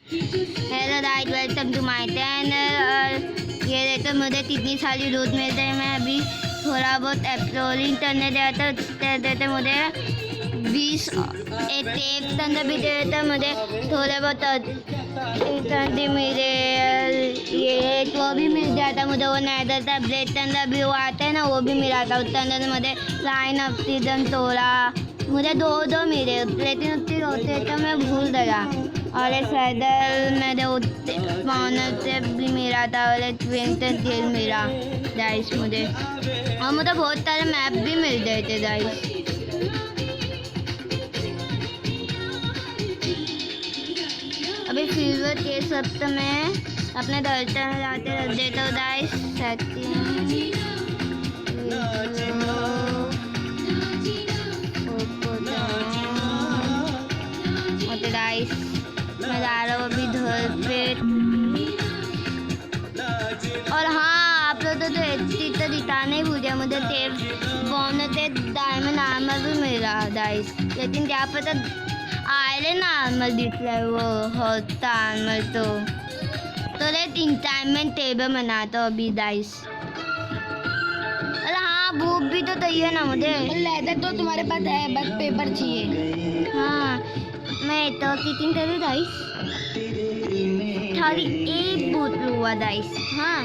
Hello guys, welcome to my channel. और ये देखो मुझे कितनी सारी रोज मिलते हैं। मैं अभी थोड़ा बहुत एक्सप्लोरिंग करने जाता देते मुझे 20 टेप तंदर भी दे देता मुझे थोड़े बहुत तंदर मिले। ये वो भी मिल जाता मुझे, वो नैदर था ब्लेड तंदर भी वो आता है ना, वो भी मिला था। उस तंदर मुझे लाइन ऑफ सीजन 16 मुझे दो मिले, लेकिन उतनी होते तो मैं भूल गया। और एक सैडल मेरे स्पॉनर से भी मिला था और एक विंटर जेल मिला गाइस मुझे। और मुझे बहुत सारे मैप भी मिल गए थे गाइस। अभी फीवर के सब मैं अपने दर्शन जाते रख देता हूँ गाइस। गाइस मैं जा रहा हूँ अभी घर पे। और हाँ, आप लोग तो एचटी तो दिखाना ही भूल गया, मुझे टेप बोनते डायमंड आर्मर भी मिल रहा गाइस, लेकिन क्या पता आयरन आर्मर दिख रहा है वो होता आर्मर। तो लेट इंटाइममेंट टेबल बनाता हूँ अभी गाइस। अरे हाँ, बुक भी तो चाहिए ना मुझे। लेदर तो तुम्हारे पास है, बस पेपर चाहिए। हाँ, मैं तो कितनी करूँ गाइस, खाली एक बूट हुआ गाइस। हाँ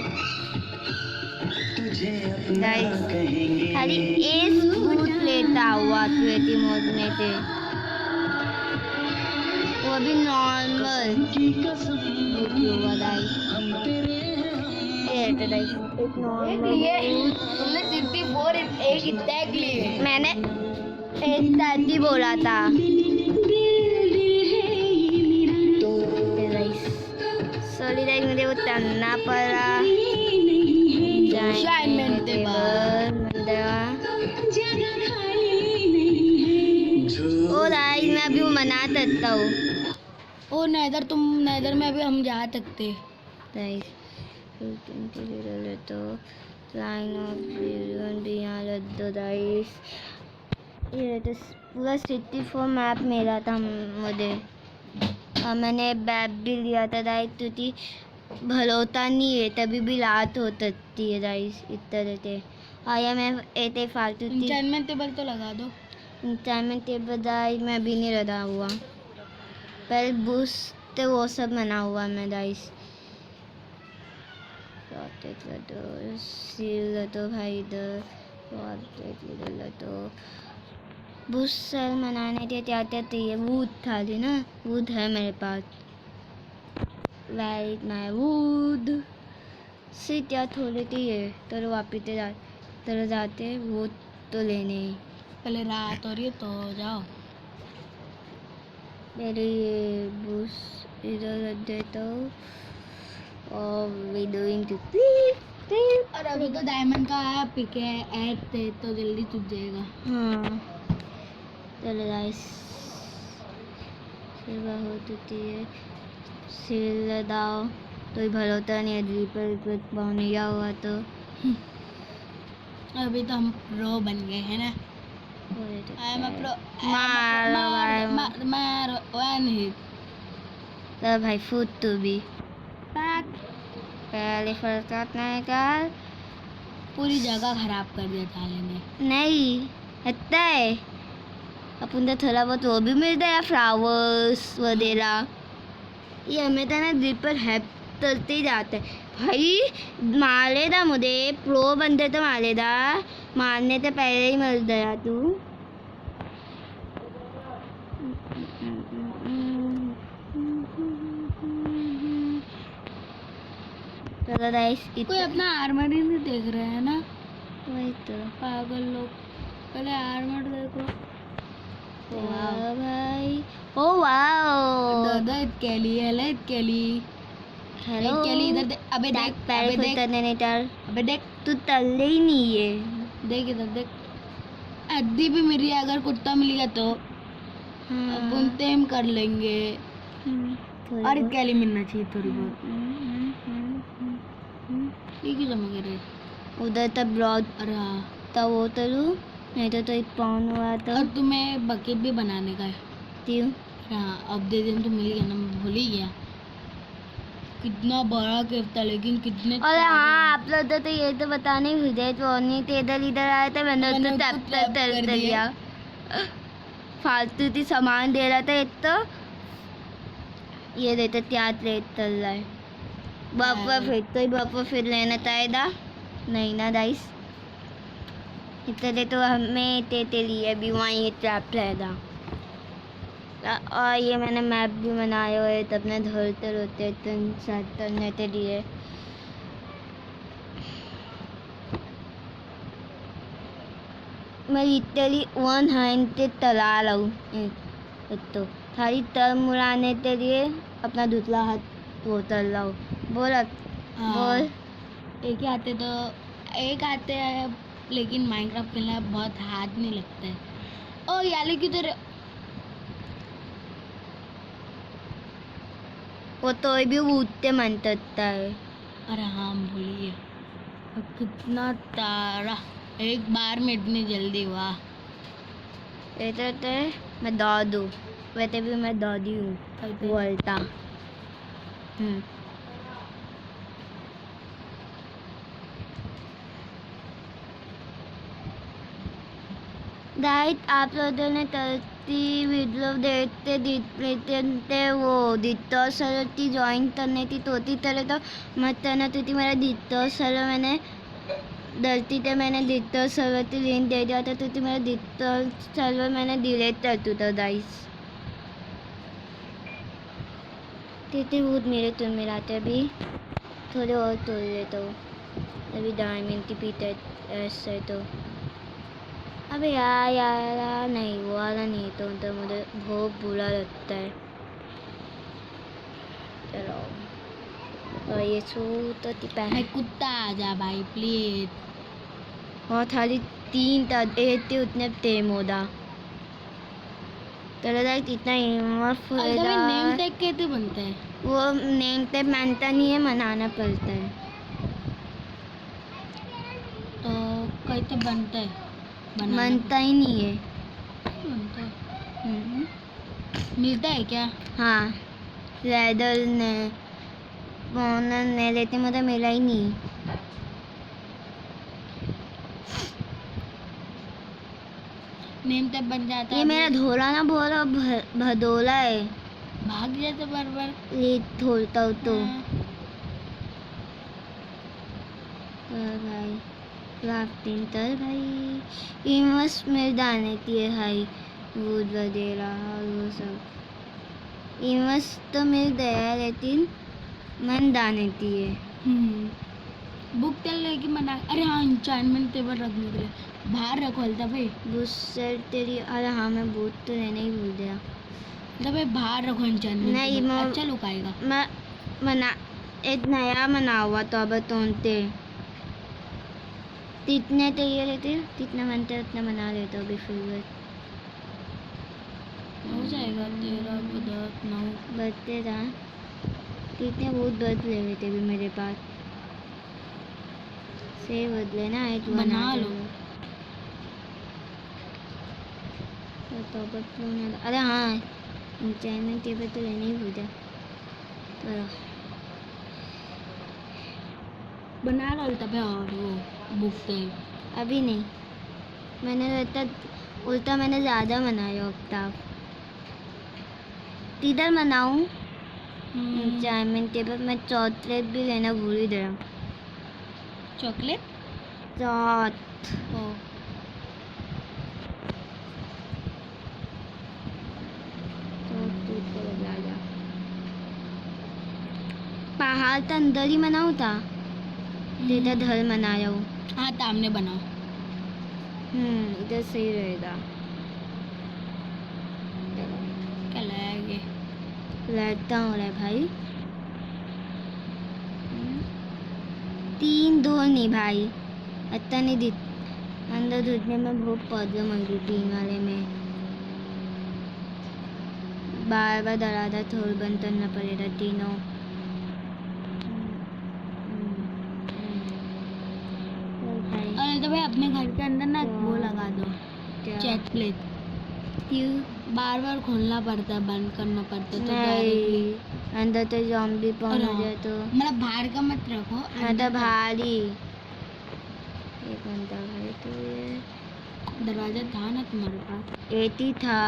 गाइस, खाली एक बूट लेता हुआ क्रिएटिव मोड में थे, वो भी नॉर्मल बूट हुआ गाइस। एक नॉर्मल तुमने 64 एक टैग लिए। मैंने एक टैग बोला था। सॉरी गाइस, मुझे वो करना पड़ा। ओ गाइस, मैं अभी वो मना सकता हूँ। ओ नेदर नेदर में अभी हम जा सकते। गाइस तो लाइन ऑफ भी यहाँ रख दो गाइस। ये तो पूरा 64 मैप मिला था मुझे, और मैंने बैग भी लिया था गाइस, क्योंकि भरोसा नहीं है तभी भी रात हो सकती है गाइस इस तरह से। आया मैं एटे फालतू इंचाइनमेंट टेबल तो लगा दो। इंचाइनमेंट टेबल गाइस मैं अभी नहीं लगा हुआ, पहले बूस्ट तो वो सब बना हुआ मैं गाइस। सील तो भाई इधर तो बूस्ट सेल बनाने के क्या क्या चाहिए, वूड था ना, वूड है मेरे पास। लाइक माय वुड से क्या थोड़े थी है तो वापिस जाते वो तो लेने ही। पहले रात हो रही है तो जाओ। मेरे ये बूस इधर रख देता हूँ और वी डूइंग टू प्लीज। और अभी तो डायमंड का पिक है ऐड थे तो जल्दी टूट जाएगा। हाँ चलो गाइस, सेवा हो चुकी है। सिल दाओ तो भरोसा नहीं है, ड्रीपर बनिया हुआ तो। अभी तो हम प्रो बन गए हैं ना। I am a pro. मार वन हिट। तो भाई फूट तो भी पहले फर्स्ट नहीं कर, पूरी जगह खराब कर दिया थाले ने। नहीं इतना है अपन तो थोड़ा बहुत वो भी मिलता है, फ्लावर्स वगैरह। ये हमें तो ना ड्रिपर हेल्प करते ही जाते हैं भाई। मारेगा मुझे, प्रो बंदे तो मारेगा, मारने से पहले ही मर गया तू। चलो गाइस, कोई अपना आर्मर ही नहीं देख रहा है ना, वही तो पागल लोग। पहले आर्मर देखो। वाह भाई, ओ वाओ दादा इसके लिए है, इसके लिए। हेलो इसके लिए इधर देख। अबे देख, अबे देख, अबे देख, तू तल्ले ही नहीं है। देख इधर देख। अद्दी भी मेरी अगर कुत्ता मिल गया तो अपन टेम कर लेंगे। और इसके लिए मिलना चाहिए थोड़ी बहुत। ये क्यों जमा कर रहे उधर तब ब्रॉड अरे हाँ, तब वो तलू नहीं तो एक पाउन हुआ था। और तुम्हें बकेट भी बनाने का है। क्यों? हाँ, अब दे दिन तो मिल गया ना, भूल ही गया। कितना बड़ा केव था, लेकिन कितने और हाँ आप लोग तो ये तो बताने भूल गए, जो नहीं थे इधर इधर आया था, मैंने मैंने तो उसको टैप trap कर कर दिया। फालतू थी सामान दे रहा था एक तो, ये देते त्याग ले चल रहा है बापा, फिर तो बापा फिर लेना चाहिए नहीं ना दाइस, इतने तो हमें ते लिए भी वहाँ ये ट्रैप रहेगा। और ये मैंने मैप भी बनाया हुआ है, तब मैं धरते रहते करने के लिए। मैं लिटरली 100 तला रहा हूँ, तो सारी तर मुड़ाने के लिए अपना दूसरा हाथ वो तल रहा हूँ। बोल बोल। एक आते हैं, लेकिन माइनक्राफ्ट खेलना बहुत हाथ नहीं लगता है। ओ याले किधर, वो तो भी उठते मन करता है। अरे हाँ भूलिए, कितना तारा एक बार में इतनी जल्दी हुआ। तो मैं दादू, वैसे भी मैं दादी हूँ बोलता। डाइट आप लोगों ने करती वीडियो देखते देखते वो दित्तो सरती ज्वाइन करने की तोती तरह तो मत करना थी मेरा दित्तो सर, मैंने डरती थे, मैंने दित्तो सर्वर की लिंक दे दिया था, तो मेरा दित्तो सर्वर मैंने डिलीट कर दूँ था गाइस। तीते बहुत मेरे तुम मिलाते अभी थोड़े और तोड़ लेता हूँ अभी डायमंड की पीते ऐसे तो। अबे यार नहीं वो वाला नहीं तो मुझे बहुत बुरा लगता है। चलो तो ये तो मैं कुत्ता आ जा भाई प्लीज। और थाली 3 थे उतने टेम होदा चलो लाइक इतना नेम टैग कैसे बनता है? वो नेम टैग मानता नहीं है, मनाना पड़ता है। तो कैसे बनता है? बनता ही नहीं है। बनता है। मिलता है क्या? हाँ रैडल ने ओनर ने लेते मुझे मिला ही नहीं। नेम टैग बन जाता है। ये मेरा धोला ना बोला भदोला है, भाग जाता बार ये धोलता हूँ तो भाई क्राफ्टिंग कर भाई, इमस में डालने की है भाई, वुड वगैरह और वो सब इमस तो मिल गया, लेकिन मन डालने की है। बुक चल रही कि मना। अरे हाँ इंचार्टमेंट टेबल रखने के लिए बाहर रखो हल्ता भाई। बुस्सर तेरी, अरे हाँ मैं बूट तो लेने ही भूल गया। भाई बाहर रखो इंचार्टमेंट नहीं टेबल, अच्छा लुक आएगा। मैं मना एक नया बना हुआ तो अब तोड़ते जितने चाहिए लेते, जितना बनते उतना बना लेते अभी फिर हो जाएगा 13 10 9 बढ़ते जा, कितने बहुत बद ले लेते भी मेरे पास से बदले ना एक बना लो। तो अरे हाँ इंचार्टमेंट टेबल तो लेने ही भूल जा। बना लो तब और वो बुक पे अभी नहीं, मैंने उल्टा मैंने ज़्यादा बनाया ऑक्टाव, किधर बनाऊँ इंचार्टमेंट टेबल। मैं चॉकलेट भी लेना भूल ही गया। चॉकलेट चॉट पहाड़ तो अंदर ही बनाऊँ था, तेरा घर बनाया हूँ। हाँ सामने बनाओ। इधर सही रहेगा। क्या लाएंगे? लेता हूँ रे भाई, 3 2 नहीं भाई, अच्छा नहीं दिख अंदर धुलने में बहुत प्रॉब्लम हो गई 3 वाले में, बार बार दरादा थोड़ बंद करना पड़ेगा तीनों। अरे तो भाई अपने घर के अंदर ना वो लगा दो चेस्ट प्लेट। क्यों बार बार खोलना पड़ता है, बंद करना पड़ता है, तो नहीं, डायरेक्टली अंदर तो ज़ॉम्बी पहुंच जाए तो मतलब बाहर का मत रखो, मतलब भारी। एक बंदा है तो ये दरवाजा था ना तुम्हारे पास? 80 था।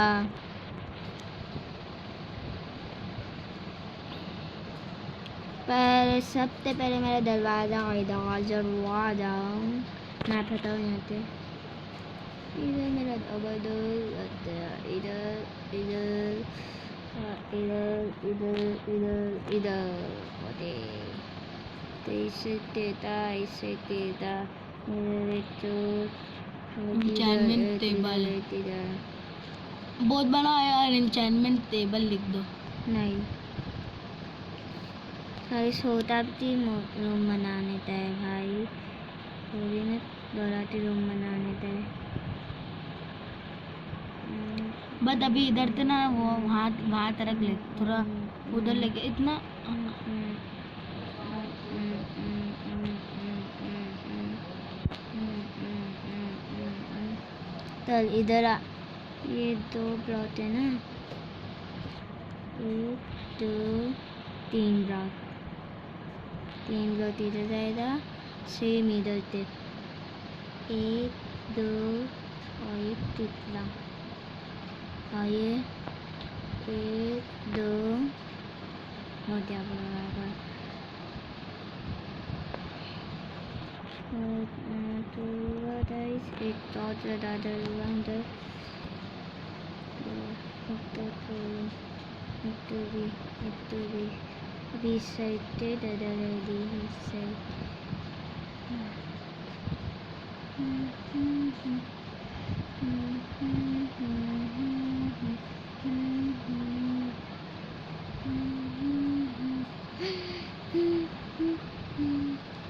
पर सबसे पहले मेरा दरवाज़ा मैं फटा हूँ यहाँ पे। इधर मेरा इधर इधर इधर इधर ओके। तो इसे देता मेरे Enchantment table। इधर बहुत बड़ा है यार, enchantment टेबल लिख दो। नहीं, सारी छोटा भी रूम बनाने था भाई, पूरी में बड़ा रूम बनाने था। बट अभी इधर से ना वो वहाँ तरफ ले, थोड़ा उधर लेके इतना। चल इधर आ, ये 2 ब्लॉक है ना, 1 2 3 ब्लॉक, 3 ब्लॉक इधर जाएगा, सेम इधर से 1 2 और एक तीसरा, और ये 1 2 हो गया बराबर। एक डॉट लगा दर अंदर, अभी इस साइड से दादा रेडी है, इस साइड।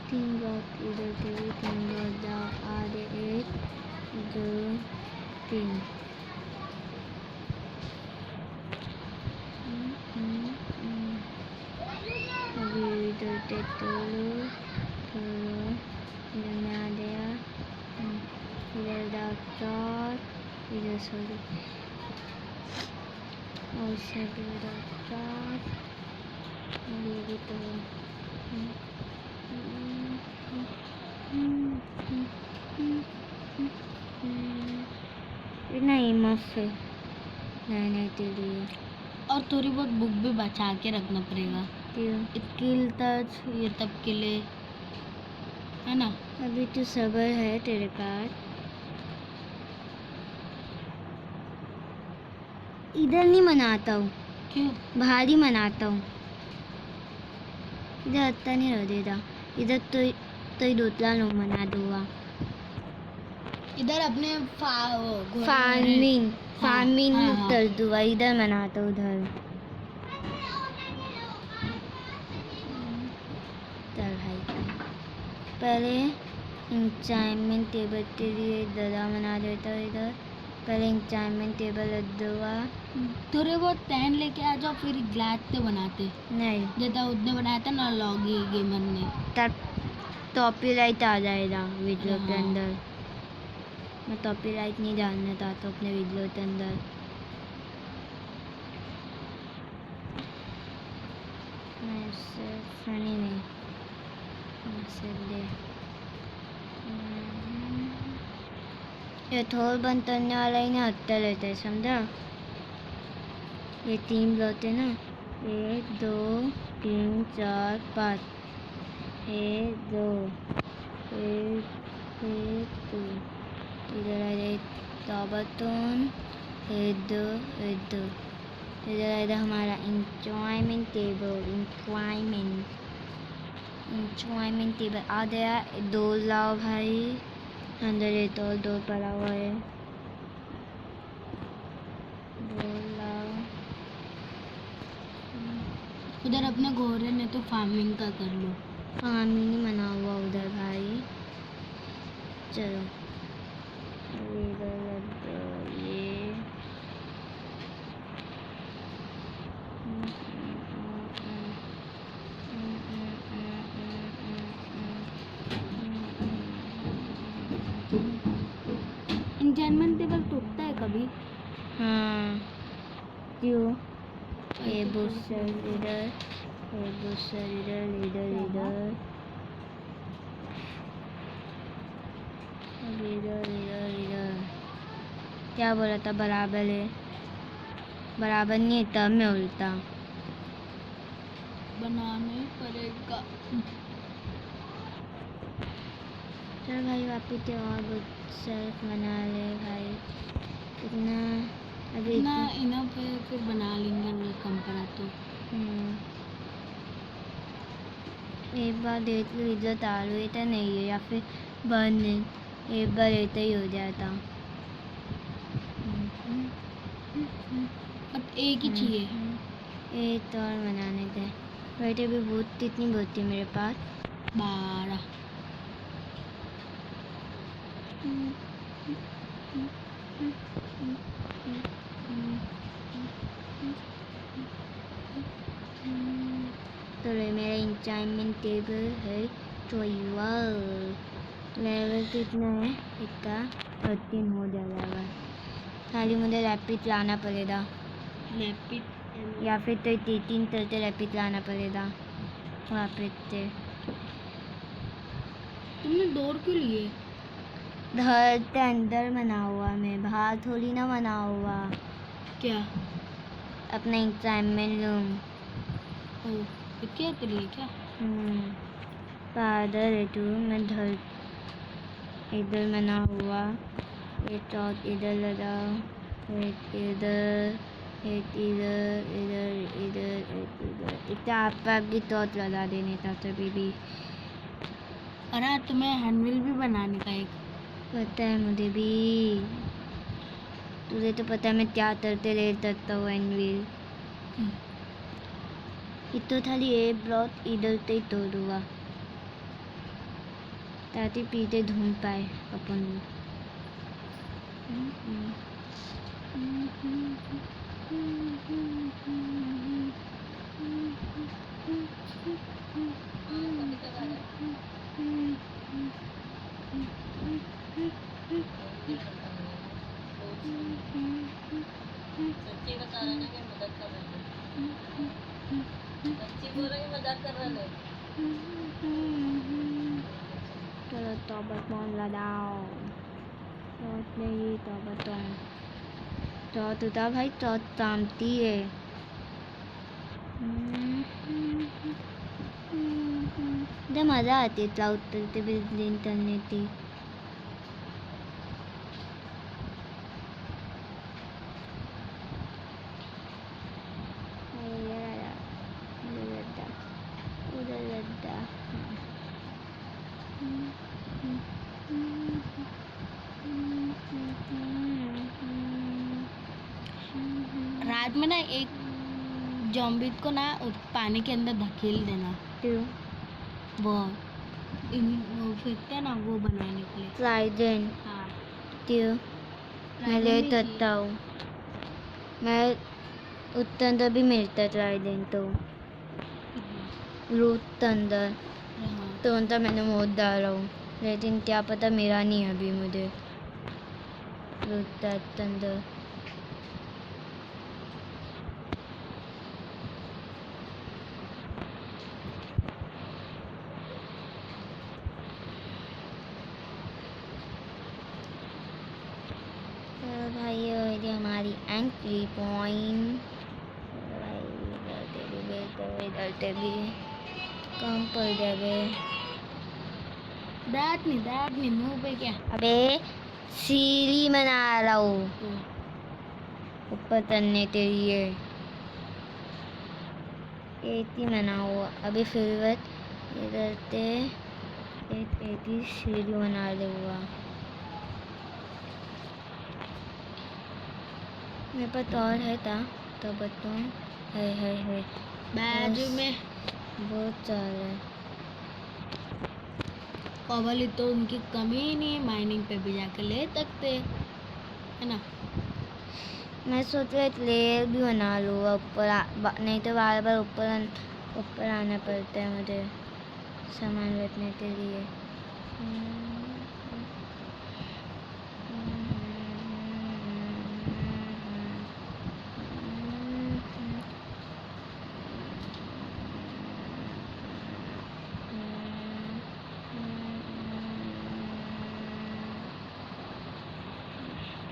तीन ब्लॉक इधर से, 3 ब्लॉक जाओ आगे, 1 2 3। अभी इधर से तोड़ो, इधर में आ गया, इधर जाओ 4, इधर सॉरी और साइड इधर 4, ये भी तो नहीं मस्त है रहने के लिए। और थोड़ी बहुत बुक भी बचा के रखना पड़ेगा, क्यों? स्किल टच ये तब के लिए, है ना? अभी तो सबर है तेरे पास। इधर नहीं मनाता हूँ, क्यों? भारी मनाता हूँ, इधर अच्छा नहीं रह देगा, इधर तो दूसरा लोग मना दूंगा। इधर अपने फार्मिंग हाँ। कर दूंगा, इधर मनाता हूँ उधर। चल भाई, पहले इंचाइनमेंट टेबल के लिए दरा बना देता हूँ इधर, पहले इंचाइनमेंट टेबल रख दूंगा। थोड़े बहुत पेन लेके आ जाओ, फिर ग्लास से बनाते। नहीं, जैसा उसने बनाया था ना लॉगी गेमर ने, तब कॉपीराइट आ जाएगा वीडियो के हाँ। अंदर। मैं कॉपीराइट नहीं डालना चाहता अपने वीडियो के अंदर। मैं फनी नहीं ये थोड़ बंद करने वाला ही ना हत्या लेते है, समझा? ये 3 ब्लॉक है ना, 1 2 3 4 5, 1 2 1 2, इधर आ जाए ताबतून, 1 2 इधर आ जाए हमारा इंजॉयमेंट टेबल, इंजॉयमेंट टेबल आ गया। 2 लाओ भाई, अंदर ये तो 2 पड़ा हुआ है, 2 लाओ। उधर अपने घोड़े ने तो फार्मिंग का कर लो। फार्मिंग नहीं बना हुआ उधर भाई, चलो इधर रख दो ये। इंचेंटमेंट टेबल टूटता है कभी? हाँ, क्यों ये बूस्टर इधर, ये बूस्टर इधर इधर इधर इधर इधर इधर। क्या बोला था? बराबर है, बराबर नहीं है तब मैं उल्टा। बनाने पड़ेगा। चल भाई वापस से और बूस्टर बना ले भाई। कितना अभी इतना इनफ है, फिर बना लेंगे अगर कम पड़ा तो। एक बार देख लो इधर तारू इतना नहीं है या फिर बंद नहीं, एक बार ऐसा ही हो जाता। अब एक ही चाहिए। एक तो और बनाने थे, बैठे भी बहुत इतनी बहुत थी मेरे पास। 12। तो ये मेरा इंचाइनमेंट टेबल है 12। लेवल कितना है इसका? 13 हो जाएगा। खाली मुझे रैपिड लाना पड़ेगा लैपिड या फिर तो 3 तरह रैपिड लाना पड़ेगा वापस से। तुमने डोर क्यों लिए? घर के अंदर बना हुआ, मैं बाहर थोड़ी ना बना हुआ। क्या? अपना इंचाइनमेंट रूम। ओ क्या के लिए? क्या? पादर है तू, मैं घर इधर बना हुआ। ये चौथ इधर लगा, एक इधर, एक इधर इधर इधर एक इधर। इतना आपका की चौथ लगा देने था तभी भी। अरे तुम्हें हैंडमिल भी बनाने का एक। पता है मुझे भी, तुझे तो पता है मैं क्या करते रह सकता हूँ एनविल। इतो थाली ए ब्लॉक इधर से ही तोड़ूंगा ताकि पीछे ढूंढ पाए अपन। सच्ची बता रहे ना कि मदद कर रहे हैं। सच्ची बोल रहे कि मजाक कर रहे हैं। चलो तो बटन लगाओ, चौथ नहीं तो बटन चौथ उठा भाई, चौथ शांति है। जब मज़ा आती है क्लाउड चलते बिजली इंटरनेट थी। रात में ना एक जॉम्बी को ना पानी के अंदर धकेल देना। क्यों? वो वो फेंकते हैं ना, वो बनाने के लिए। ट्राइडेंट। हाँ क्यों? मैं ले सकता हूँ, मैं उत्तर तो भी मिलता है ट्राइडेंट तो रूट अंदर तो उनका मैंने मोड़ डाला हूँ, लेकिन क्या पता मेरा नहीं है अभी मुझे रूट अंदर। भाई ये हमारी एंट्री पॉइंट। इधर भी कम पड़ जाए। दांत नहीं मुंह पे क्या? अबे सीढ़ी बना रहा हूँ ऊपर चढ़ने के लिए, एक ही बना हुआ। अभी फिर इधर से एक ही सीढ़ी बना ले हुआ। मेरे पास और है था तो बताऊँ? है बाजू में बहुत सारा है। कॉबल तो उनकी कमी ही नहीं है, माइनिंग पे भी जाके ले सकते है ना। मैं सोच रहा लेयर भी बना लूँ ऊपर, नहीं तो बार बार ऊपर आना पड़ता है मुझे सामान रखने के लिए।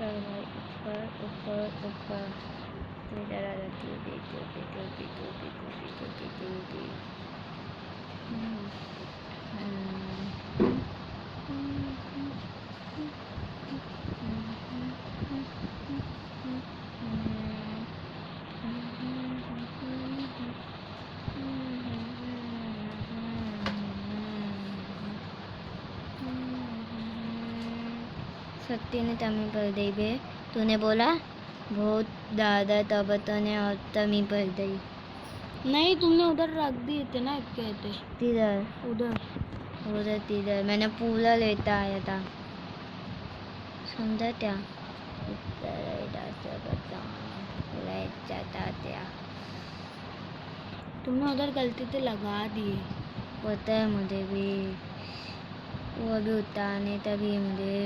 चल भाई ऊपर ऊपर ऊपर इधर आ जाती है सत्य ने तमी पर दी बे तूने बोला बहुत ज़्यादा तबतो ने और तमी पर दी नहीं तुमने उधर रख दिए थे ना कहते तिधर उधर उधर तिधर मैंने पूरा लेता आया था समझा क्या ले जाता था तुमने उधर गलती से लगा दिए पता है मुझे भी वो भी उतारने तभी मुझे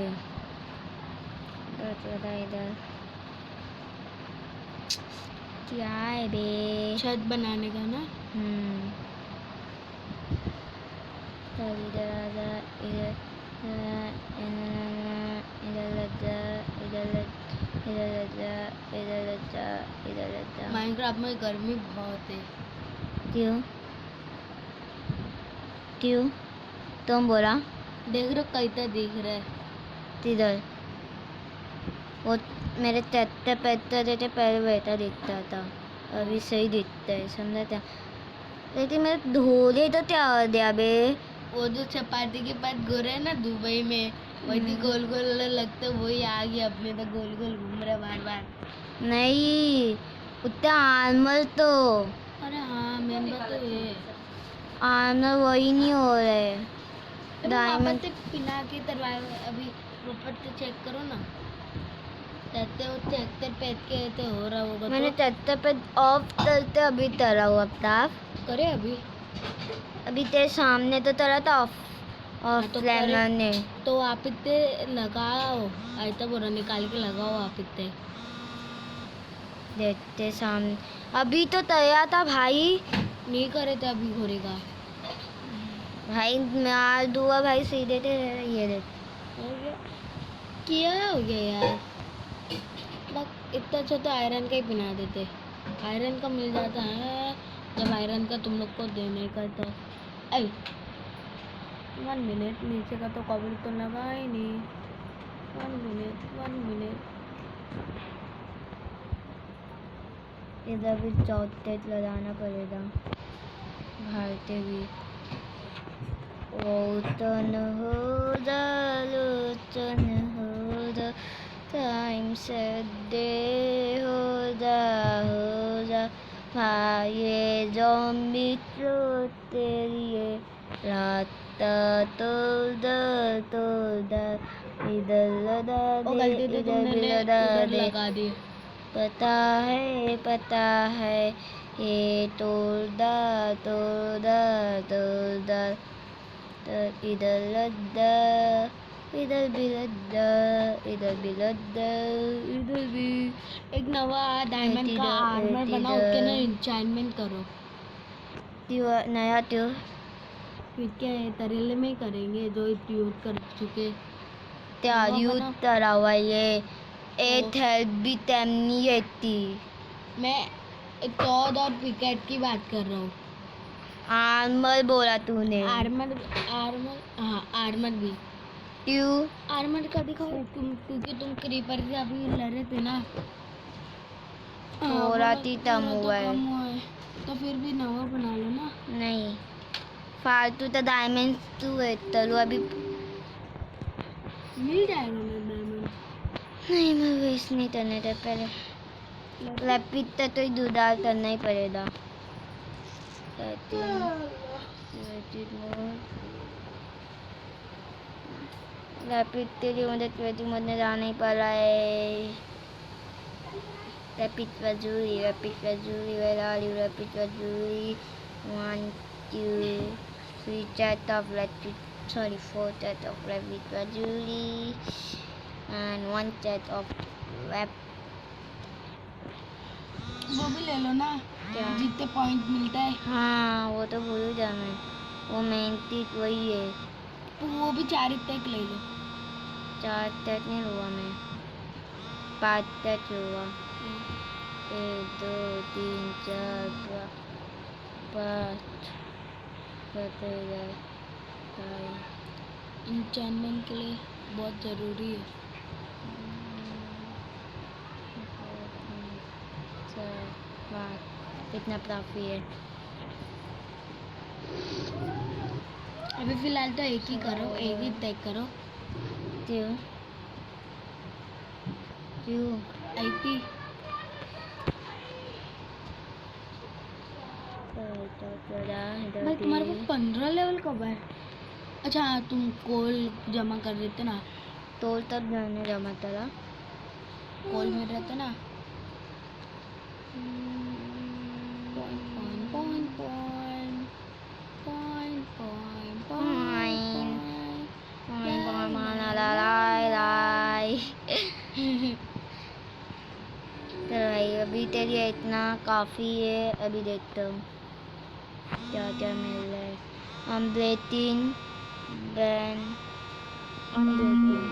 इधर क्या है बे छत बनाने का ना तब इधर आ जा इधर इधर लग जा इधर लग जा इधर लग जा इधर लग जा माइनक्राफ्ट में गर्मी बहुत है क्यों क्यों तुम बोला देख रहे हो कैसा दिख रहा है तिधर वो मेरे तत्ते पैते देते पहले बेहतर दिखता था अभी सही दिखता है समझा था लेकिन मेरे धोले तो क्या हो गया बे वो जो चपाती के पास गोरे है ना दुबई में वही गोल गोल लगता वही आ गया अपने तो गोल गोल घूम रहा बार बार नहीं उतना आर्मर तो अरे हाँ मेन बात तो ये आर्मर वही नहीं हो रहे डायमंड से पिना के तरवा अभी ऊपर से चेक करो ना कहते हो चेक पैद के तो हो रहा होगा मैंने चत्ते पे ऑफ करते अभी तरा हुआ ताप करे अभी तेरे सामने तो तरा था ऑफ तो लेमन ने तो आप इतने लगाओ ऐसा बोला निकाल के लगाओ आप इतने देखते सामने अभी तो तैयार था भाई नहीं करे थे अभी घोरेगा भाई मार दूंगा भाई सीधे थे ये देख क्या हो गया यार बस इतना अच्छा तो आयरन का ही पिना देते आयरन का मिल जाता है जब आयरन का तुम लोग को देने का तो 1 मिनट नीचे का तो कवर तो लगा ही नहीं 1 मिनट इधर भी चौथे लगाना पड़ेगा भारते भी लोचन हो जा टाइम से दे हो जा भाई ज़ॉम्बी तो तेरी रात तो इधर लगा दे इधर भी लगा दिए पता है ये तोड़ दा इधर लद्दा इधर भी एक नवा डायमंड का आर्मर बनाओ उसके ना एन्चेंटमेंट करो नया त्यो फिर क्या है तरेले में ही करेंगे जो यूज कर चुके त्यार यूज करा हुआ ये एक हेल्प भी तैमनी रहती मैं एक और विकेट की बात कर रहा हूँ आर्मर बोला तूने आर्मर हाँ आर्मर भी क्यों आर्मर का दिखाओ तुम क्योंकि तुम क्रीपर से अभी लड़े थे ना थोड़ा ही कम हुआ है तो फिर भी नवा बना लो ना नहीं फालतू तो डायमंड तू है चलो अभी मिल जाएगा ना डायमंड नहीं मैं वेस्ट नहीं करने थे पहले लैपिट तो ही दुधार करना ही पड़ेगा लैपिट के लिए मुझे क्रिएटिव मोड में जाना ही पड़ रहा है लैपिट वजूरी where are you लैपिट वजूरी 1 2 3 chat of लैपिट 4 chat of लैपिट वजूरी and 1 chat of lap वो भी ले लो ना क्या जितने पॉइंट मिलता है हाँ वो तो भूल जा मैं वो मेन चीज वही है तो वो भी 4 तक ले लो 4 तक नहीं हुआ मैं 5 टच हुआ। 1 2 3 4 5 इंचैनमेंट के लिए बहुत ज़रूरी है। 5 कितना काफ़ी है। अभी फिलहाल तो एक ही करो, एक ही तय करो। क्यों क्यों आईपी भाई तुम्हारे पास 15 लेवल कब है? अच्छा हाँ, तुम कोल जमा कर देते ना, तो तब जाने जमा तला कोल में रहते ना। चल भाई अभी तेरी इतना काफ़ी है। अभी देखता हूँ क्या क्या मिल रहा है। अम्ब्लेटिन बैन अम्ब्लेटिन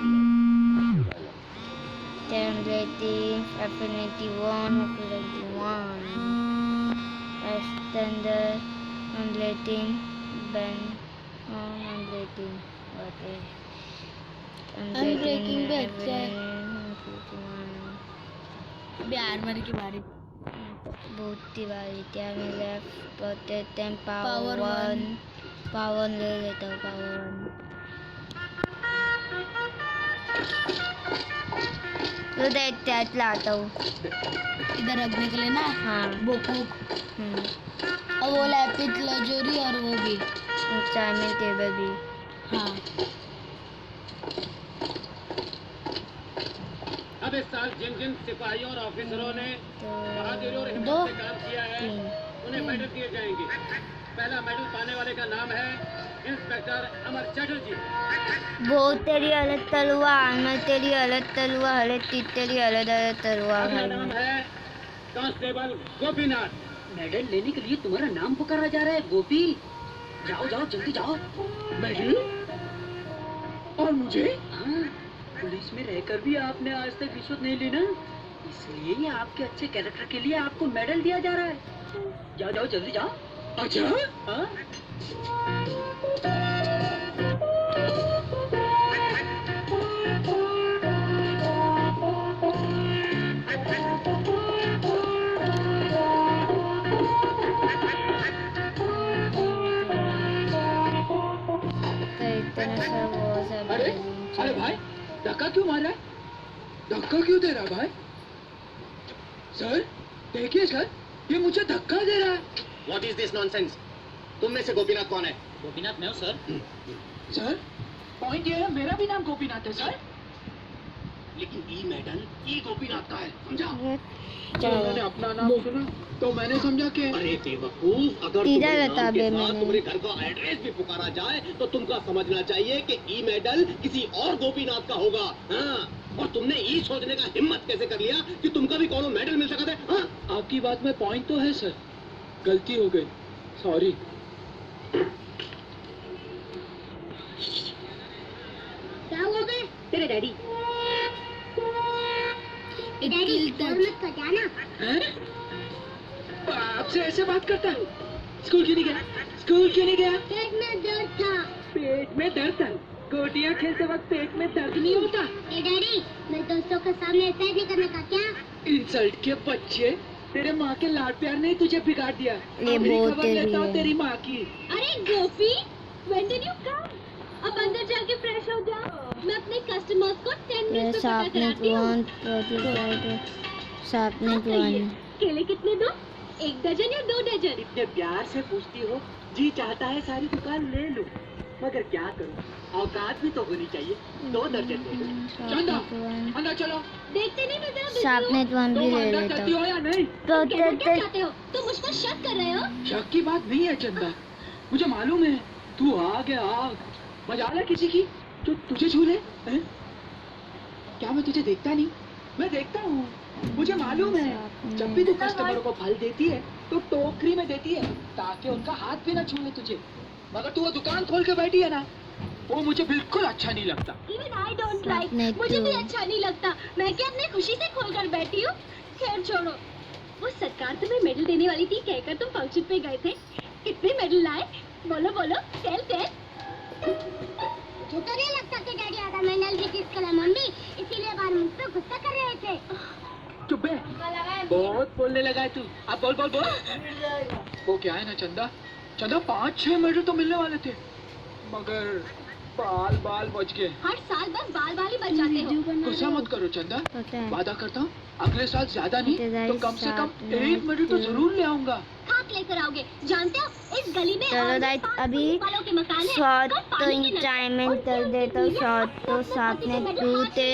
एफिनिटी 1 एक्सटेंडर अम्ब्लेटिन बैन अम्ब्लेटिन अनब्रेकिंग भी अच्छा है। अभी आर्मर की बारी। बहुत ही बारी क्या मिला। Protect Power power 1 1। पावर ले लेता हूँ। पावर 1 तो देखते हैं लाता हूँ इधर रखने के लिए ना। हाँ। बोकुक और वो लैपिस लजूरी और वो भी चाइमिन टेबल भी। हाँ। अब इस साल जिन जिन सिपाहियों और ऑफिसरों ने बहादुरी और दो। हिम्मत से काम किया है 3 उन्हें मेडल दिए जाएंगे। पहला मेडल पाने वाले का नाम है इंस्पेक्टर अमर चटर्जी। वो तेरी अलग तलवार मैं तेरी अलग तलवार हले तेरी अलग अलग तलवार अगला है। नाम है कांस्टेबल गोपीनाथ। मेडल लेने के लिए तुम्हारा नाम पुकारा जा रहा है गोपी। जाओ जाओ जल्दी जाओ। मेडल और मुझे हाँ, पुलिस में रहकर भी आपने आज तक रिश्वत नहीं ली ना, इसलिए आपके अच्छे कैरेक्टर के लिए आपको मेडल दिया जा रहा है। जाओ जाओ जल्दी जाओ। अच्छा हाँ? अरे अरे भाई धक्का क्यों मार रहा है? धक्का क्यों दे रहा है भाई? सर देखिए सर ये मुझे धक्का दे रहा है। What is this nonsense? तुम में से गोपीनाथ कौन है? गोपीनाथ मैं हूँ सर। सर पॉइंट ये है मेरा भी नाम गोपीनाथ है सर। लेकिन ई मेडल ई गोपीनाथ का है, समझा? जब मैंने अपना नाम सुना तो मैंने समझा कि अरे बेवकूफ, अगर सीधा तुम्हारे बता नाम दे के साथ मैंने। तुम्हारे घर का एड्रेस भी पुकारा जाए तो तुमको समझना चाहिए कि ई मेडल किसी और गोपीनाथ का होगा। हाँ, और तुमने ई सोचने का हिम्मत कैसे कर लिया कि तुमका भी कोनो मेडल मिल सकता है? हाँ? आपकी बात में पॉइंट तो है सर, गलती हो गई, सॉरी। क्या हो गए तेरे डैडी हैं? आपसे ऐसे बात करता है? स्कूल क्यों नहीं गया? स्कूल क्यों नहीं गया? पेट में दर्द था। पेट में दर्द था। गोटियां खेलते वक्त पेट में दर्द नहीं होता। डैडी मैं दोस्तों के सामने ऐसा नहीं करने का क्या? इंसल्ट के बच्चे, तेरे माँ के लाड प्यार ने तुझे बिगाड़ दिया। ये अभी बहुत खबर तेरी लेता हूँ है। तेरी माँ की। अरे गोपी, when did you come? अब अंदर जाके फ्रेश हो जा। मैं अपने कस्टमर्स को 10 मिनट में पता कराती हूँ। केले कितने दो? 1 दर्जन या 2 दर्जन? इतने प्यार से पूछती हो, जी चाहता है सारी दुकान ले लूं, मगर क्या करूं, औकात भी तो होनी चाहिए। 2 दर्जन ले लो। चंदा अंदर चलो। देखते नहीं मैं जरा busy शार्पनेट वन भी तुम ले अंदर लेता चलती हो या नहीं? हूँ। कहना क्या चाहते हो? तुम मुझ पर शक कर रहे हो? शक की बात नहीं है चंदा, मुझे मालूम है तू आग है आग। मजाल है किसी की जो तुझे छू ले हैं? क्या मैं तुझे देखता नहीं? मैं देखता हूँ, मुझे मालूम है। जब भी तू कस्टमरों को फल देती है तो टोकरी में देती है ताकि उनका हाथ भी ना छू ले तुझे, मगर तू वो दुकान खोल के बैठी है ना, वो मुझे बिल्कुल अच्छा नहीं लगता। Even I don't like. नहीं मुझे भी तो- अच्छा नहीं लगता। मैं क्या अपने खुशी से खोलकर बैठी हूँ। खैर छोड़ो। वो सरकार तुम्हें मेडल देने वाली थी, कहकर तुम फंक्शन पे गए थे। कितने मेडल लाए? बोलो बोलो। Tell tell. मुझे तो नहीं लगता कि डैडी आधा मेडल भी किस कलम मम्मी, इसीलिए बार मुझ पे गुस्सा कर रहे थे। चुप बे, बहुत बोलने लगा है तू। अब बोल बोल बोल। वो क्या है ना चंदा, चंदा 5-6 मेडल तो मिलने वाले थे, मगर बाल बाल बच गए। हर साल बस बाल बाल ही बच जाते हो। गुस्सा मत करो चंदा, पता है। वादा करता हूँ अगले साल ज्यादा नहीं तो कम से कम 1 मेडल तो जरूर ले आऊंगा। खाक लेकर आओगे। जानते हो इस गली में चलो और गाइस, 5 अभी वालों के मकान हैं। शॉर्ट कल तो पानी के नल इंजॉयमेंट कर देता हूँ। शॉर्ट तो साथ में टूटे,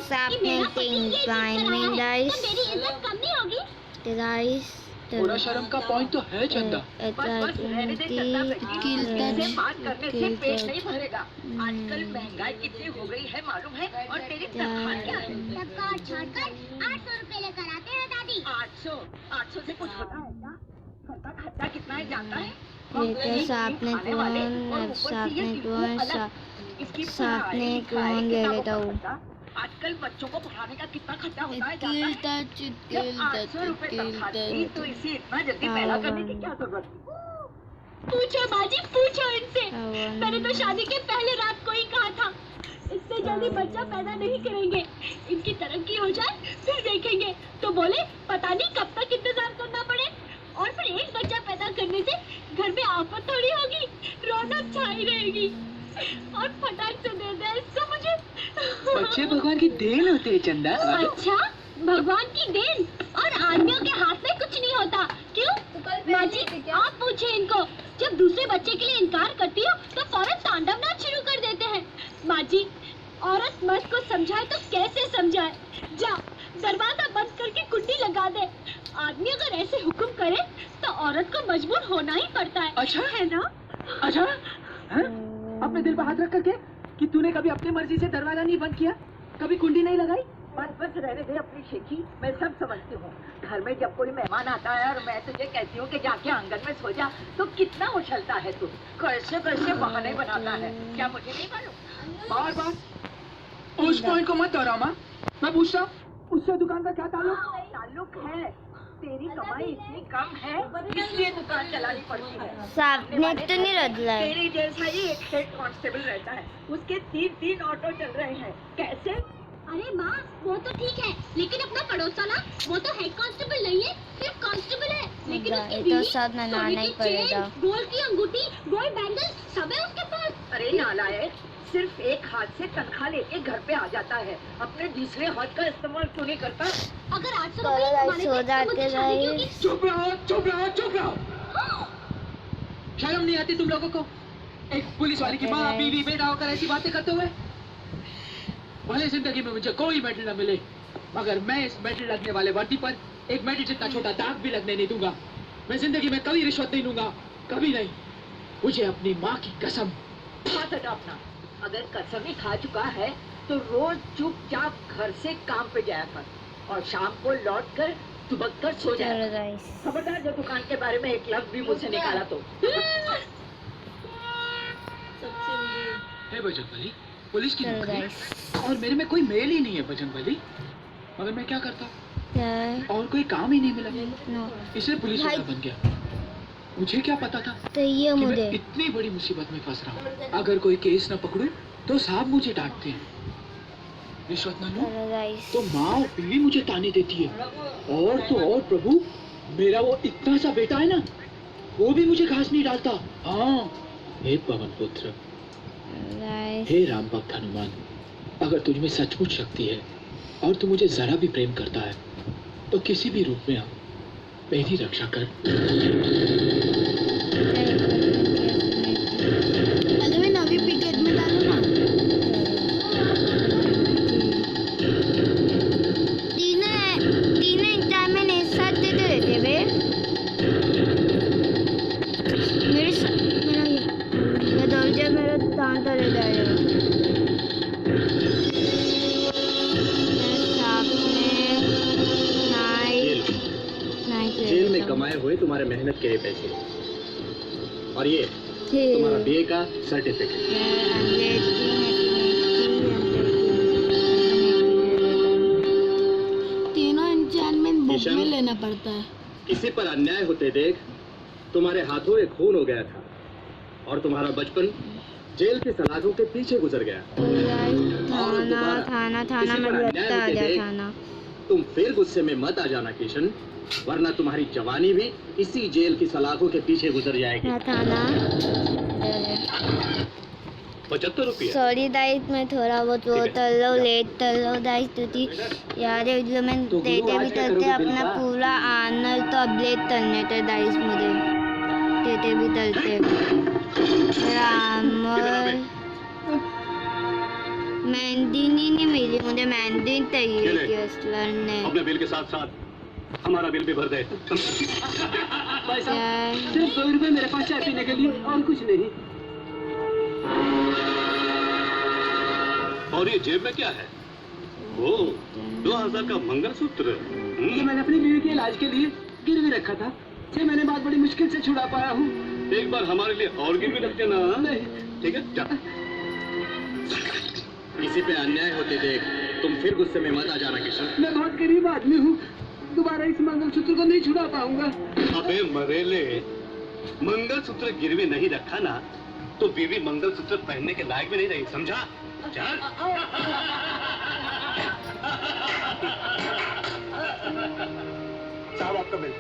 साथ में इंजॉयमेंट गाइस। मेरी इज्जत कम नहीं होगी। तो गाइस पूरा शर्म का पॉइंट तो है चंदा। बात करने से पेट नहीं भरेगा। आजकल महंगाई कितनी हो गई है मालूम है? और तेरी तनख्वाह क्या है? सबका छोड़कर 800 रुपए लेकर आते हैं दादी। 800 से कुछ होता है क्या? खर्चा कितना है जानता है? ये तो साथ में कौन, साथ में कौन, साथ में कौन ले लेता हूँ। आजकल बच्चों को पढ़ाने का कितना खर्चा होता है जानता है? जब 800 रुपए तनख्वाह थी तो इसे इतना जल्दी पैदा करने की क्या जरूरत थी? पूछो बाजी, पूछो इनसे। मैंने तो शादी के पहले रात को ही कहा था इतने जल्दी बच्चा पैदा नहीं करेंगे, इनकी तरक्की हो जाए फिर देखेंगे। तो बोले पता नहीं कब तक इंतजार करना पड़े। और फिर एक बच्चा पैदा करने से घर में आफत थोड़ी होगी, रौनक छाई रहेगी। और फटाक से दे दे इसको मुझे। बच्चे भगवान की देन होते हैं चंदा। अच्छा, भगवान की देन। और आदमियों के हाथ में कुछ नहीं होता। क्यों माँ जी, आप पूछे इनको। जब दूसरे बच्चे के लिए इनकार करती हो तो फौरन तांडव नाच शुरू कर देते हैं। माँ जी, औरत मर्द को समझाए तो कैसे समझाए? जा दरवाजा बंद करके कुंडी लगा दे। आदमी अगर ऐसे हुक्म करे तो औरत को मजबूर होना ही पड़ता है। अच्छा है ना? अच्छा है? अपने दिल पर हाथ रख करके कि तूने कभी अपनी मर्जी से दरवाजा नहीं बंद किया, कभी कुंडी नहीं लगाई। बस रहने दे अपनी शेखी, मैं सब समझती हूँ। घर में जब कोई मेहमान आता है और मैं तुझे कहती हूँ कि जाके आंगन में सो जा, तो कितना उछलता है तू, कैसे कैसे बहाने बनाता है। क्या मुझे नहीं मालूम? बार बार उस पॉइंट को मत दोहराओ माँ। मैं पूछता हूँ उससे दुकान का क्या ताल्लुक है। तेरी कमाई इतनी कम है इसलिए दुकान चलानी पड़ती है। साथ में तो नहीं रदला है। तेरी जैसा ही एक हेड कांस्टेबल रहता है, उसके 3 ऑटो चल रहे हैं। कैसे? अरे माँ, वो तो ठीक है, लेकिन अपना पड़ोसा ना, वो तो हेड कांस्टेबल नहीं है, सिर्फ कांस्टेबल है। लेकिन ये उसकी तो बीवी, साथ में सोने लाना ही की पड़ेगा। चेन, गोल्ड की अंगूठी, गोल्ड बैंगल सब है उसके पास। अरे नालायक, सिर्फ एक हाथ से तनख्वाह लेके घर पे आ जाता है, अपने दूसरे हाथ का इस्तेमाल क्यों नहीं करता? अगर 800 चलो रुपए गाइस, कमाने सो थे, तो जाते मुझे शादी क्यों गाइस। की? चुप रहो चुप रहो चुप रहो। शर्म नहीं आती तुम लोगों को? एक पुलिस वाले की माँ बीवी बेटा होकर ऐसी बातें करते हुए। भले जिंदगी में मुझे कोई मेडल न मिले, मगर मैं इस मेडल लगने वाले वर्दी पर एक मेडल जितना छोटा दाग भी लगने नहीं दूंगा। मैं जिंदगी में कभी रिश्वत नहीं लूंगा, कभी नहीं। मुझे अपनी माँ की कसम। बात हटा अपना। अगर कसम ही खा चुका है तो रोज चुपचाप घर से काम पे जाया कर और शाम को लौट कर दुबक कर सो जाया चलो कर। गाइस, खबरदार जो दुकान के बारे में एक लफ्ज भी मुझसे निकाला तो। हे बजरंगबली, पुलिस की चलो नौकरी गाइस। और मेरे में कोई मेल ही नहीं है बजरंगबली, मगर मैं क्या करता? क्या है? और कोई काम ही नहीं मिला, नो, इसलिए पुलिस वाला बन गया। मुझे क्या पता था तो ये कि मैं मुझे इतनी बड़ी मुसीबत में फंस रहा हूँ। अगर कोई केस न पकड़ूं तो साहब मुझे डांटते हैं, रिश्वत न लूं चलो गाइस। तो माँ और बीवी मुझे ताने देती है। और तो और प्रभु, मेरा वो इतना सा बेटा है ना, वो भी मुझे घास नहीं डालता। हाँ, हे पवन पुत्र, गाइस, हे राम भक्त हनुमान, अगर तुझ में सचमुच शक्ति है और तू मुझे जरा भी प्रेम करता है तो किसी भी रूप में आ, मेरी रक्षा कर। अरे मैं नवी पिकेट में डालूं ना। तीनों इंजॉयमेंट एक साथ देते रहते बे। मैं दौड़ जाए, मेरा तांता रह जाएगा। जेल में कमाए हुए तुम्हारे मेहनत के ये पैसे, और ये तुम्हारा बीए का सर्टिफिकेट। तीनों एन्चेंटमेंट बुक ईशान? में लेना पड़ता है। किसी पर अन्याय होते देख तुम्हारे हाथों एक खून हो गया था और तुम्हारा बचपन जेल की सलाखों के पीछे गुजर गया। थाना थाना थाना किसी पर में अन्याय लगता आ होते गया देख थाना। तुम फिर गुस्से में मत आ जाना किशन, वरना तुम्हारी जवानी भी इसी जेल की सलाखों के पीछे गुजर जाएगी। हाँ, थाना 75 रुपये। सॉरी गाइस, मैं थोड़ा बहुत वो कर लो लेट कर लो गाइस, क्योंकि यार ये जो मैं तो गुरु देते भी आज क्या चलते करोगे अपना बिल्वा? पूरा आनर तो अपडेट करने थे गाइस मुझे, देते भी चलते मेरा आर्मर मेहंदी नहीं मिली मुझे, मेहंदी चाहिए थी असलर ने। अपने बिल के साथ साथ हमारा बिल भी भर दे। भाई साहब, क्या? सिर्फ 2 रुपए मेरे पास चाय पीने के लिए और कुछ नहीं। और ये जेब में क्या है? ओ, 2000 का मंगलसूत्र। ये मैंने अपनी बीवी के इलाज के लिए गिरवी रखा था। 6 महीने बाद बड़ी मुश्किल से छुड़ा पाया हूँ। एक बार हमारे लिए और गिरवी रख देना। नहीं, ठीक है, जा। किसी पे अन्याय होते देख तुम फिर गुस्से में मत आ जाना किशन। मैं बहुत गरीब आदमी हूँ, दोबारा इस मंगलसूत्र को नहीं छुड़ा पाऊंगा। अबे मरेले, मंगलसूत्र गिरवी नहीं रखा ना तो बीवी मंगलसूत्र पहनने के लायक भी नहीं रही, समझा? चल। साहब आपका बिल।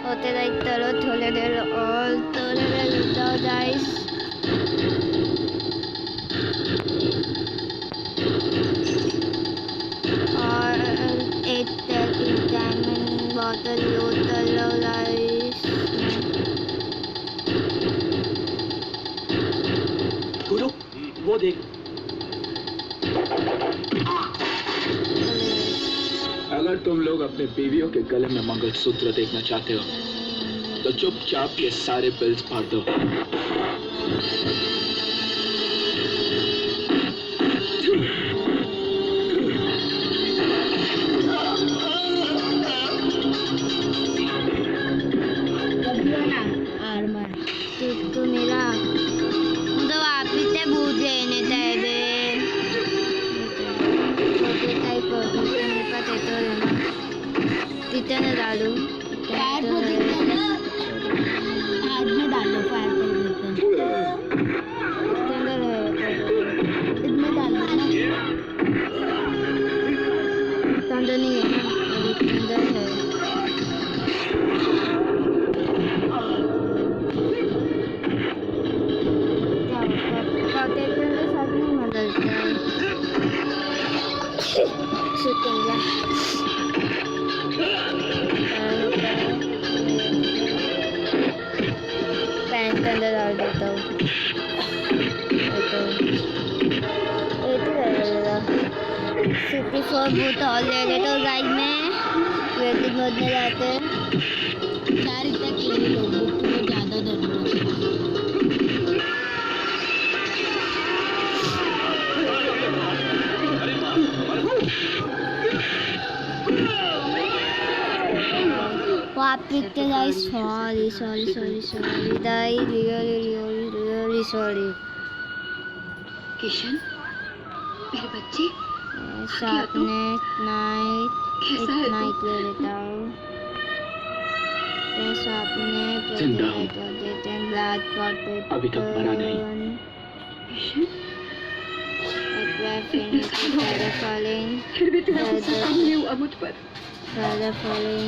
होते रही चलो थोड़ी देर और थोड़ी देर रुक जाओ गाइस। और एक डायमंड बॉटल यूज कर लो गाइस। गुरु, वो देख। अगर तुम लोग अपने बीवियों के गले में मंगलसूत्र देखना चाहते हो तो चुपचाप ये सारे बिल्स फाड़ दो। आर्मर तो मेरा तो वापिस से बूट लेने चाहिए मेरे पास है तो लेना कितने डालू फायर को देखते हैं ना, हाथ में डालो फायर को देखते हैं, इसमें डालना ना। ठंडा नहीं है ना, अभी ठंडा है। साथ नहीं बदलता है शुक्रिया। पैंट के अंदर डाल देता हूँ। 64 बूट और ले लेता हूँ गाइस में, वेटिंग मोड में जाते हैं। 4 तक ले लो, तुम्हें ज्यादा जरूरत है। वापिस से guys sorry guys, really sorry. Kishan, मेरे बच्चे साथ में नाइट ले लेता हूँ। तो साथ में जिंदा हूँ। देते हैं ब्लैक पॉट अभी तक मरा नहीं। फिर भी तेरा गुस्सा कम नहीं हुआ मुझ पर।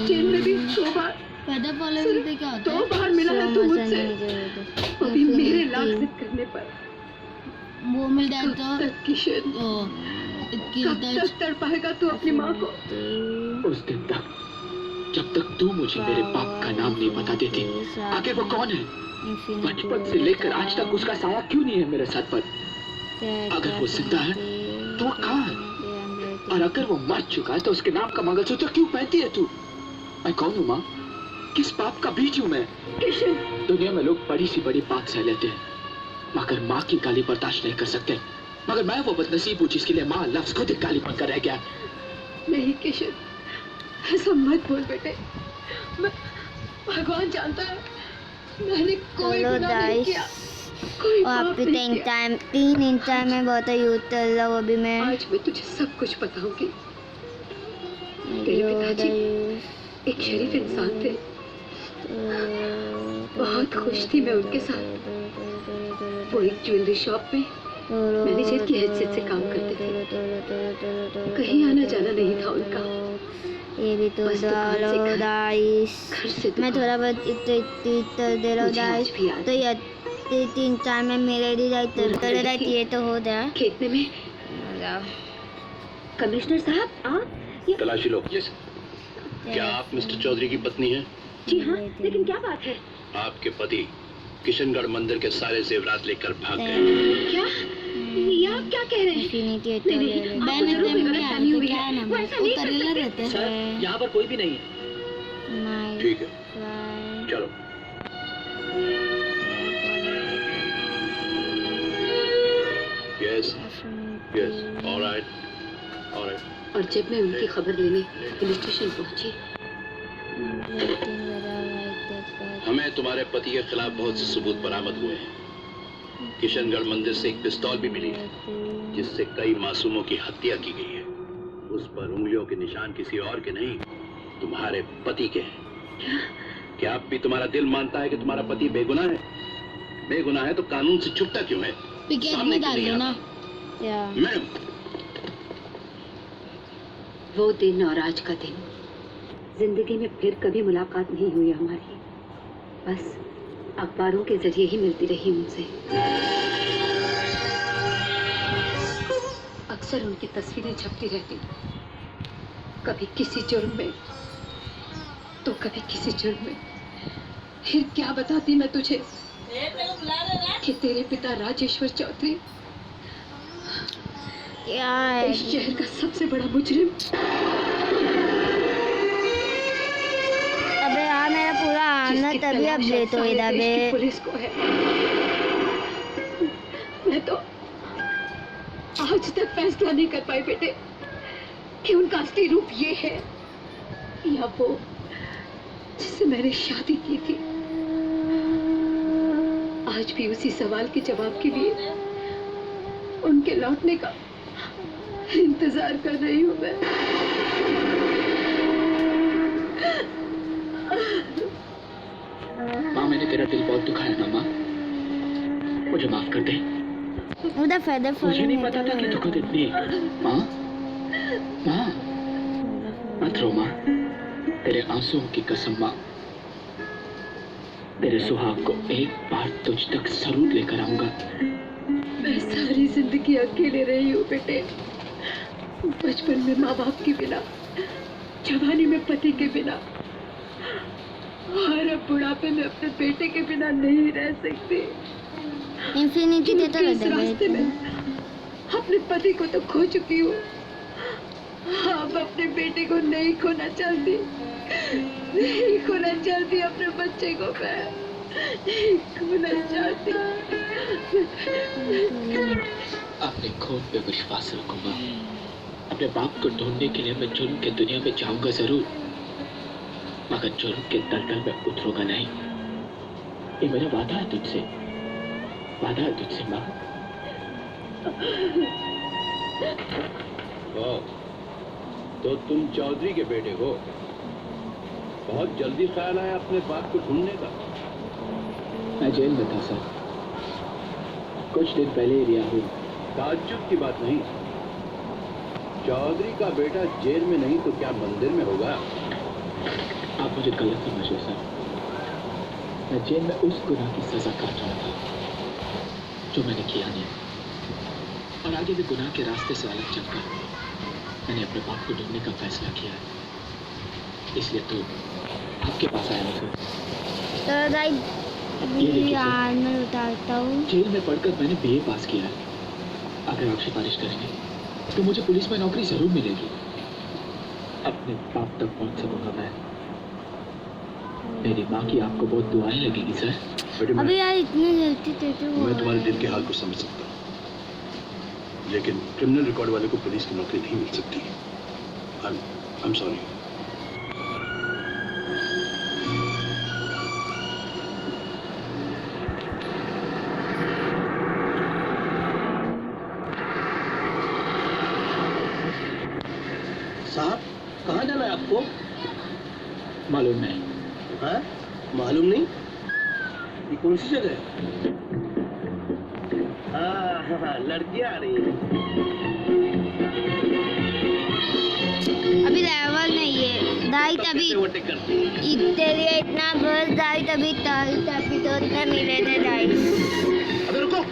जेल में भी 2 बार पैदा फॉलो मिलते क्या होता 2 है? बार मिला है तू मुझसे, वो भी मेरे लाख जिद करने पर। वो मिल जाए कब तो तक किशन, कब तक तड़पाएगा तू अपनी माँ को? उस दिन तक जब तक तू मुझे मेरे बाप का नाम नहीं बता देती। आखिर वो कौन है? बचपन से लेकर आज तक उसका साया क्यों नहीं है मेरे सर पर? अगर वो जिंदा है तो वो कहाँ है? और अगर वो मर चुका है तो उसके नाम का मंगलसूत्र क्यों पहनती है तू? मैं कौन हूँ माँ? किस बाप का बीज हूँ मैं? दुनिया में लोग बड़ी सी बड़ी बात सह लेते हैं मगर माँ की गाली बर्दाश्त नहीं कर सकते। मगर मैं वो बदनसीब हूँ जिसके लिए माँ लफ्ज खुद एक गाली बनकर रह गया। नहीं किशन, ऐसा मत बोल बेटे। मैं भगवान जानता है मैंने कोई चलो गुनाह नहीं गाइस, किया, कोई और पाप आपके नहीं किया। 3 इंसान में बहुत यूथ चल रहा हूँ अभी मैं। आज मैं तुझे सब कुछ बताऊंगी। तेरे पिताजी एक शरीफ इंसान थे, बहुत खुश थी मैं उनके साथ। वो एक ज्वेलरी शॉप में मैनेजर की हैसियत से काम करते थे, कहीं आना जाना नहीं था उनका। ये भी तो बस दुकान से डालो घर, गाइस, घर से मैं दुकान। थोड़ा बहुत इतना दे रहा हूँ मुझे आज गाइस। भी याद तो ये 3 टाइम में मेरे लिए राइट ये तो हो गया। खेतने में। कमिश्नर साहब आप? तलाशी लो। क्या आप मिस्टर चौधरी की पत्नी हैं? जी हाँ, लेकिन क्या बात है? आपके पति किशनगढ़ मंदिर के सारे जेवरात लेकर भाग गए। क्या? ये आप क्या कह रहे हैं? इंफिनिटी तो नहीं, ले नहीं, ले। आपको जरूर कोई गलतफहमी हुई है। वो ऐसा नहीं कर सकते। रहते हैं। सर यहाँ पर कोई भी नहीं है। My ठीक है, friend. चलो। Yes yes, alright alright. और जब मैं उनकी खबर लेने पुलिस स्टेशन पहुंची, हमें तुम्हारे पति के खिलाफ बहुत से सबूत बरामद हुए हैं। किशनगढ़ मंदिर से एक पिस्तौल भी मिली है जिससे कई मासूमों की हत्या की गई है। उस पर उंगलियों के निशान किसी और के नहीं, तुम्हारे पति के हैं। क्या अब भी तुम्हारा दिल मानता है कि तुम्हारा पति बेगुनाह है? बेगुनाह है तो कानून से छुपता क्यों है? पिकेट सामने में क्यों डाल नहीं दो ना। आता? या मैडम, वो दिन और आज का दिन, जिंदगी में फिर कभी मुलाकात नहीं हुई हमारी। बस अखबारों के जरिए ही मिलती रही उनसे। अक्सर उनकी तस्वीरें छपती रहती, कभी किसी जुर्म में तो कभी किसी जुर्म में। फिर क्या बताती मैं तुझे कि तेरे पिता राजेश्वर चौधरी क्या है? इस शहर का सबसे बड़ा मुजरिम। अबे यार मेरा पूरा आना जिसकी तभी तलाश अपडेट हो सारे गया देश की बे। पुलिस को है। मैं तो आज तक फैसला नहीं कर पाई बेटे कि उनका असली रूप ये है या वो जिससे मैंने शादी की थी। आज भी उसी सवाल के जवाब के लिए उनके लौटने का इंतजार कर रही हूँ मैं। माँ, मैंने तेरा दिल बहुत दुखाया ना माँ, मुझे माफ कर दे। उधर फेदर मुझे नहीं पता था कि तू खुद इतनी। माँ माँ, मत रो माँ, तेरे आंसुओं की कसम माँ। तेरे सुहाग को एक बार तुझ तक जरूर लेकर आऊंगा। मैं सारी जिंदगी अकेले रही हूँ बेटे। बचपन में माँ बाप के बिना, जवानी में पति के बिना, और अब बुढ़ापे में अपने बेटे के बिना नहीं रह सकती। इंफिनिटी देता क्योंकि इस रहता रास्ते में अपने पति को तो खो चुकी हूँ, अब अपने बेटे को नहीं खोना चाहती, नहीं खोना चाहती अपने बच्चे को। मैं नहीं खोना चाहती। अपने खून पे विश्वास रखो माँ। अपने बाप को ढूंढने के लिए मैं जुर्म के दुनिया में जाऊंगा जरूर, मगर जुर्म के दलदल में उतरूंगा नहीं। ये मेरा वादा है तुझसे, वादा है तुझसे माँ। तो तुम चौधरी के बेटे हो? बहुत जल्दी ख्याल आया अपने बाप को ढूंढने का। मैं जेल में था सर, कुछ दिन पहले ही रिहा हुआ। ताज्जुब की बात नहीं, चौधरी का बेटा जेल में नहीं तो क्या मंदिर में होगा? आप मुझे गलत समझ रहे सर। मैं जेल में उस गुनाह की सजा काट रहा था जो मैंने किया नहीं, और आगे भी गुनाह के रास्ते से अलग चलकर मैंने अपने बाप को ढूंढने का फैसला किया है। इसलिए तो आपके पास आया हूँ सर। तो गाइस ये देखिए यार मैं उतारता हूँ। जेल में पढ़कर मैंने बीए पास किया है। अगर आप सिफारिश करेंगे तो मुझे पुलिस में नौकरी जरूर मिलेगी। अपने बाप तक पहुंच सकूंगा मैं। मेरी माँ की आपको बहुत दुआएं लगेगी सर। बेटे, अबे यार इतनी जल्दी देते हो। मैं तुम्हारे दिल के हाल को समझ सकता हूँ, लेकिन क्रिमिनल रिकॉर्ड वाले को पुलिस की नौकरी नहीं मिल सकती। I'm sorry. साहब कहाँ जाना है आपको? मालूम नहीं। हाँ? मालूम नहीं? ये कौन सी जगह है? हाँ, लड़कियां आ रही हैं। अभी लेवल नहीं है दाई, तभी वोटे करती हैं। इतने लिए इतना बस दाई, तभी एपिसोड में मिले थे दाई। अबे रुको।